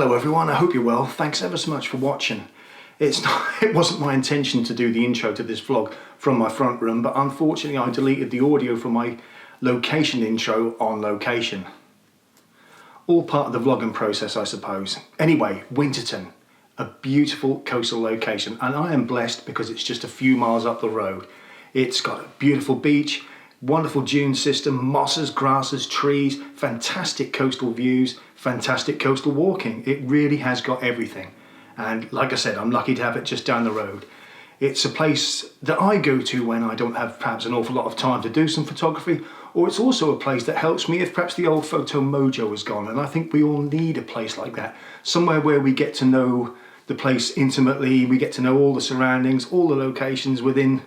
Hello everyone, I hope you're well. Thanks ever so much for watching. It wasn't my intention to do the intro to this vlog from my front room, but unfortunately I deleted the audio from my location intro on location. All part of the vlogging process, I suppose. Anyway, Winterton, a beautiful coastal location, and I am blessed because it's just a few miles up the road. It's got a beautiful beach, wonderful dune system, mosses, grasses, trees, fantastic coastal views, fantastic coastal walking. It really has got everything. And like I said, I'm lucky to have it just down the road. It's a place that I go to when I don't have perhaps an awful lot of time to do some photography, or it's also a place that helps me if perhaps the old photo mojo is gone. And I think we all need a place like that, somewhere where we get to know the place intimately, we get to know all the surroundings, all the locations within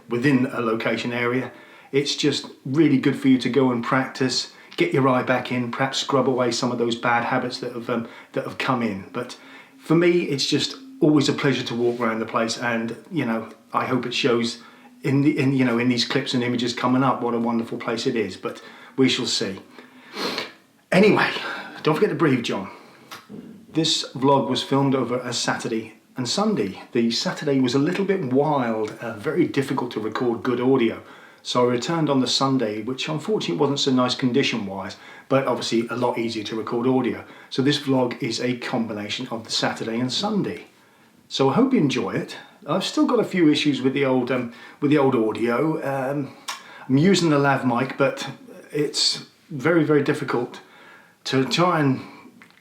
a location area. It's just really good for you to go and practice, get your eye back in, perhaps scrub away some of those bad habits that have come in. But for me, it's just always a pleasure to walk around the place, and you know, I hope it shows in these clips and images coming up what a wonderful place it is. But we shall see. Anyway, don't forget to breathe, John. This vlog was filmed over a Saturday and Sunday. The Saturday was a little bit wild, very difficult to record good audio. So I returned on the Sunday, which unfortunately wasn't so nice condition-wise, but obviously a lot easier to record audio. So this vlog is a combination of the Saturday and Sunday. So I hope you enjoy it. I've still got a few issues with the old audio. I'm using the lav mic, but it's very, very difficult to try and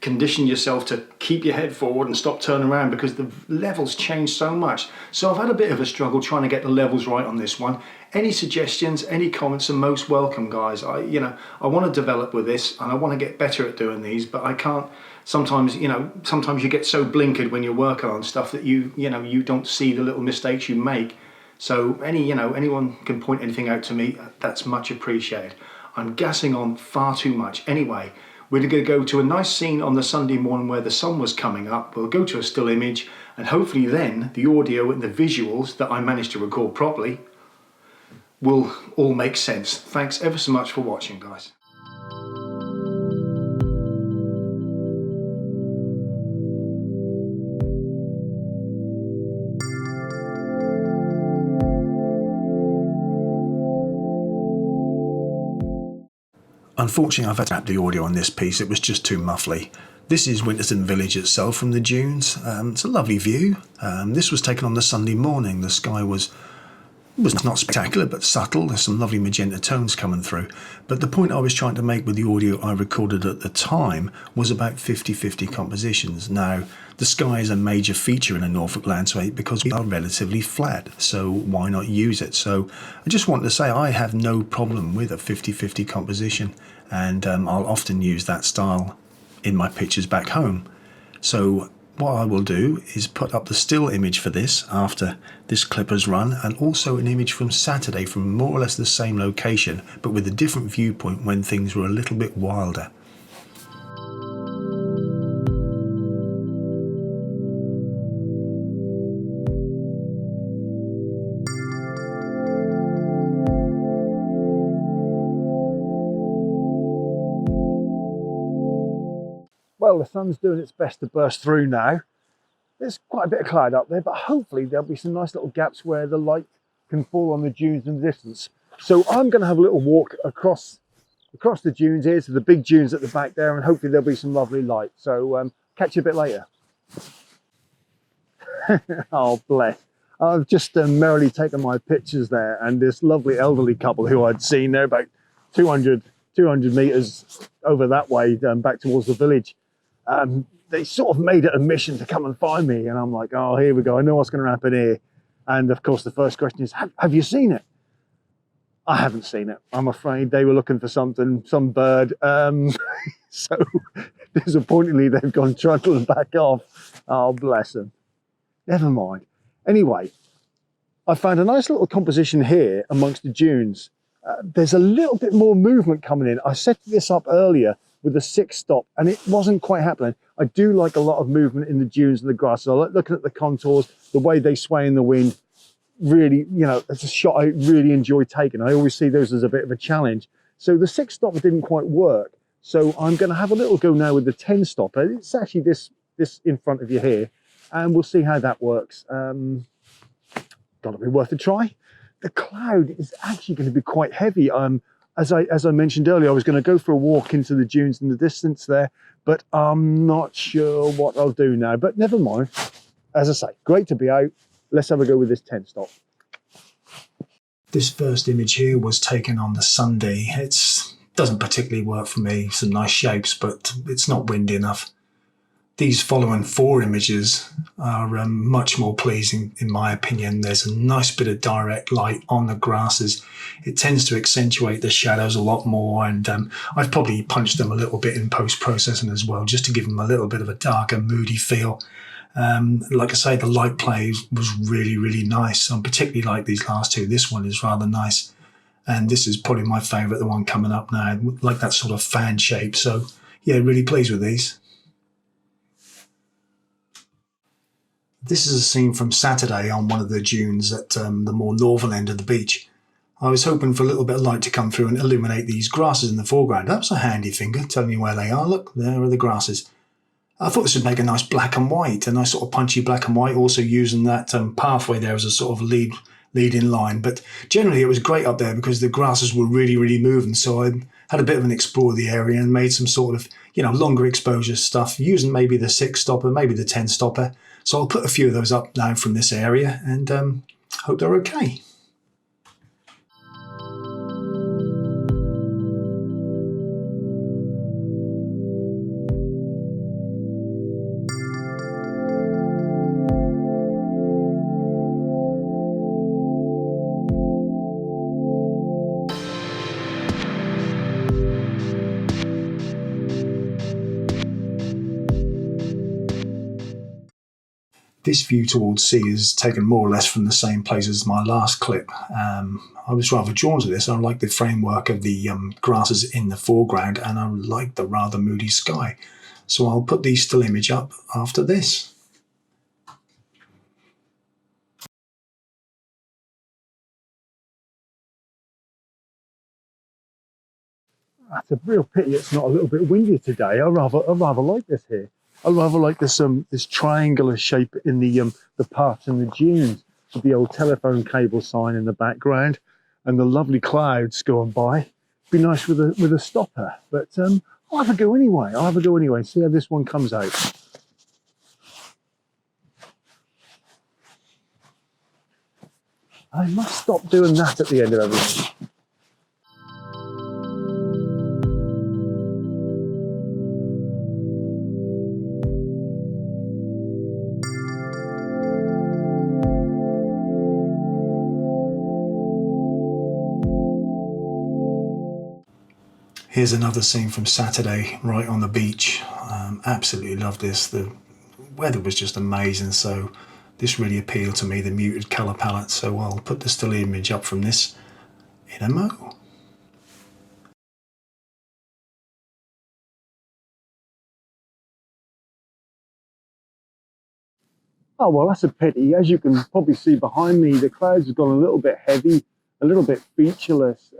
condition yourself to keep your head forward and stop turning around because the levels change so much. So I've had a bit of a struggle trying to get the levels right on this one. Any suggestions, any comments are most welcome, guys. I want to develop with this and I want to get better at doing these, but I can't. Sometimes you get so blinkered when you're working on stuff that you don't see the little mistakes you make. So anyone can point anything out to me, that's much appreciated. I'm gassing on far too much. Anyway, we're going to go to a nice scene on the Sunday morning where the sun was coming up. We'll go to a still image, and hopefully then the audio and the visuals that I managed to record properly will all make sense. Thanks ever so much for watching, guys. Unfortunately, I've had to tap the audio on this piece. It was just too muffly. This is Winterton village itself from the dunes. It's a lovely view. This was taken on the Sunday morning. The sky was not spectacular, but subtle. There's some lovely magenta tones coming through. But the point I was trying to make with the audio I recorded at the time was about 50-50 compositions. Now, the sky is a major feature in a Norfolk landscape because we are relatively flat, so why not use it? So I just want to say I have no problem with a 50-50 composition, and I'll often use that style in my pictures back home. So what I will do is put up the still image for this after this clip has run, and also an image from Saturday from more or less the same location, but with a different viewpoint when things were a little bit wilder. Well, the sun's doing its best to burst through now. There's quite a bit of cloud up there, but hopefully there'll be some nice little gaps where the light can fall on the dunes in the distance. So I'm going to have a little walk across the dunes here to the big dunes at the back there, and hopefully there'll be some lovely light. So catch you a bit later. Oh, bless. I've just merrily taken my pictures there, and this lovely elderly couple who I'd seen there about 200 meters over that way, back towards the village. They sort of made it a mission to come and find me, and I'm like, oh, here we go, I know what's going to happen here. And of course the first question is, have you seen it? I haven't seen it, I'm afraid. They were looking for something, some bird, so disappointingly they've gone trundling back off. Oh, bless them. Never mind. Anyway, I found a nice little composition here amongst the dunes. There's a little bit more movement coming in. I set this up earlier with a 6 stop and it wasn't quite happening. I do like a lot of movement in the dunes and the grass. So I like looking at the contours, the way they sway in the wind. Really, it's a shot I really enjoy taking. I always see those as a bit of a challenge. So the 6 stop didn't quite work. So I'm going to have a little go now with the 10 stop. It's actually this this in front of you here, and we'll see how that works. Gotta be worth a try. The cloud is actually going to be quite heavy. As I mentioned earlier, I was going to go for a walk into the dunes in the distance there, but I'm not sure what I'll do now. But never mind. As I say, great to be out. Let's have a go with this 10 stop. This first image here was taken on the Sunday. It doesn't particularly work for me. Some nice shapes, but it's not windy enough. These following 4 images are much more pleasing in my opinion. There's a nice bit of direct light on the grasses. It tends to accentuate the shadows a lot more, and I've probably punched them a little bit in post-processing as well, just to give them a little bit of a darker, moody feel. Like I say, the light play was really, really nice. I particularly like these last 2. This one is rather nice, and this is probably my favourite, the one coming up now, like that sort of fan shape. So yeah, really pleased with these. This is a scene from Saturday on one of the dunes at the more northern end of the beach. I was hoping for a little bit of light to come through and illuminate these grasses in the foreground. That was a handy finger, telling me where they are. Look, there are the grasses. I thought this would make a nice black and white, a nice sort of punchy black and white, also using that pathway there as a sort of lead-in line. But generally it was great up there because the grasses were really, really moving. So I had a bit of an explore of the area and made some sort of, longer exposure stuff, using maybe the 6 stopper, maybe the 10 stopper. So I'll put a few of those up now from this area, and hope they're okay. This view towards sea is taken more or less from the same place as my last clip. I was rather drawn to this. I like the framework of the grasses in the foreground, and I like the rather moody sky. So I'll put the still image up after this. That's a real pity it's not a little bit windier today. I rather like this here. I rather like this this triangular shape in the path and the dunes, with the old telephone cable sign in the background and the lovely clouds going by. Be nice with a stopper, but I'll have a go anyway. See how this one comes out. I must stop doing that at the end of everything. Here's another scene from Saturday, right on the beach. Absolutely loved this. The weather was just amazing, so this really appealed to me, the muted colour palette. So I'll put the still image up from this in a mo. Oh, well, that's a pity. As you can probably see behind me, the clouds have gone a little bit heavy, a little bit featureless.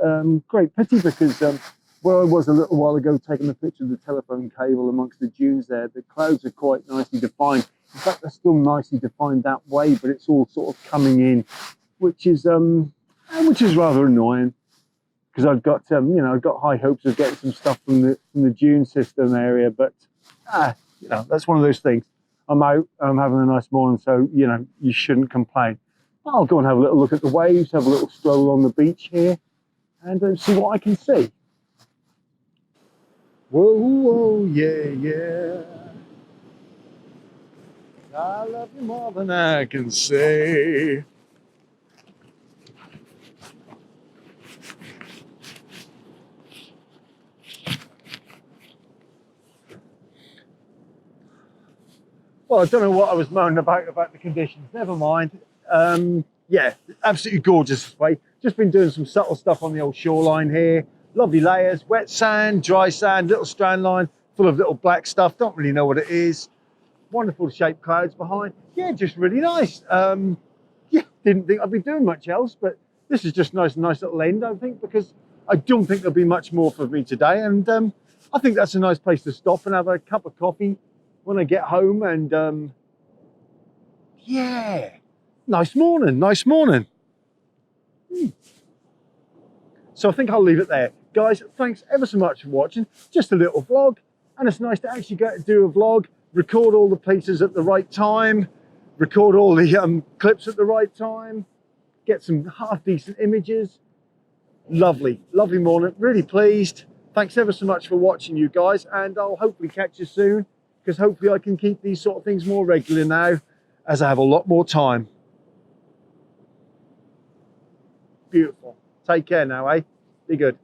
Great pity, because where I was a little while ago taking a picture of the telephone cable amongst the dunes there, the clouds are quite nicely defined. In fact, they're still nicely defined that way, but it's all sort of coming in, which is rather annoying, because I've got I've got high hopes of getting some stuff from the dune system area, but that's one of those things. I'm out, I'm having a nice morning, so you shouldn't complain. I'll go and have a little look at the waves, have a little stroll on the beach here, and see what I can see. Whoa, whoa, yeah, yeah. I love you more than I can say. Well, I don't know what I was moaning about the conditions. Never mind. Yeah, absolutely gorgeous this way. Just been doing some subtle stuff on the old shoreline here. Lovely layers, wet sand, dry sand, little strand line, full of little black stuff. Don't really know what it is. Wonderful shaped clouds behind. Yeah, just really nice. Yeah, didn't think I'd be doing much else, but this is just nice little end, I think, because I don't think there'll be much more for me today. And I think that's a nice place to stop and have a cup of coffee, when I get home. And yeah, nice morning, nice morning. So I think I'll leave it there. Guys, thanks ever so much for watching. Just a little vlog, and it's nice to actually get to do a vlog, record all the places at the right time, record all the clips at the right time, get some half decent images. Lovely, lovely morning, really pleased. Thanks ever so much for watching, you guys, and I'll hopefully catch you soon, because hopefully I can keep these sort of things more regular now as I have a lot more time. Beautiful. Take care now, eh? Be good.